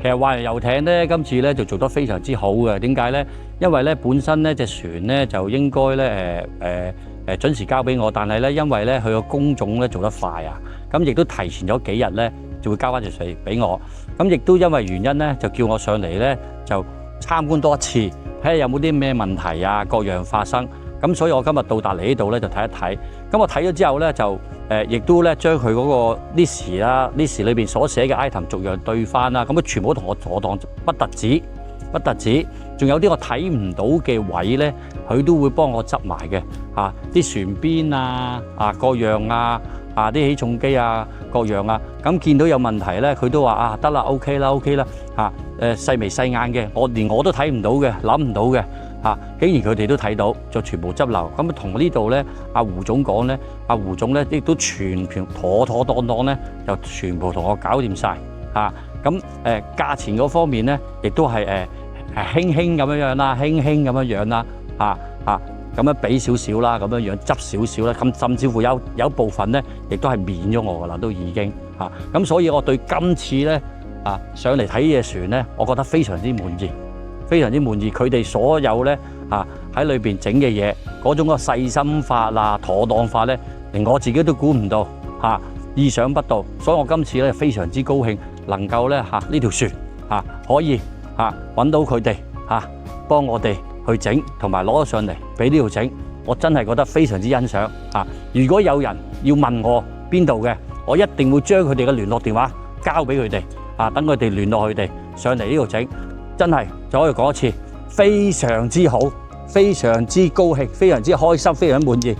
其實華人遊艇咧，今次咧就做得非常之好嘅。點解咧？因為咧本身咧隻船咧就應該咧準時交俾我，但係咧因為咧佢個工種咧做得快啊，咁亦都提前咗幾日咧就會交翻隻船俾我。咁亦都因為原因咧，就叫我上嚟咧就參觀多一次，睇下有冇啲咩問題啊，各樣發生。咁所以我今日到達嚟呢度咧就睇一睇。咁我睇咗之後咧就亦都咧將佢嗰個 list 啦 ，list 裏邊所寫嘅 item 逐樣對翻啦。咁啊全部同我妥當，不特止，仲有啲我睇唔到嘅位咧，佢都會幫我執埋嘅。啲船邊啊，各樣啊，啲起重機啊，各樣啊。咁見到有問題咧，佢都話得啦 ，OK 啦細眉細眼嘅，連我都睇唔到嘅，諗唔到嘅。竟然佢哋都睇到，就全部執漏。咁同呢度咧，阿胡總講咧，阿胡總咧亦都全盤妥當咧，就全部同我搞掂晒。咁價錢嗰方面咧，亦都係輕輕咁樣啦，咁樣俾少少啦，咁樣執少少啦。咁甚至乎有部分咧，亦都係免咗我噶啦，都已經咁所以我對今次咧上嚟睇呢隻船咧，我覺得非常之滿意。佢哋所有咧喺裏邊整嘅嘢，嗰種個細心法妥當法咧，連我自己都估唔到意想不到。所以我今次咧非常之高興，能夠咧呢條船可以揾到佢哋幫我哋去整，同埋攞咗上嚟俾呢度整，我真係覺得非常之欣賞。如果有人要問我邊度嘅，我一定會將佢哋嘅聯絡電話交俾佢哋等佢哋聯絡佢哋上嚟呢度整。真係就可以講一次，非常之好，非常之高興，非常之開心，非常之滿意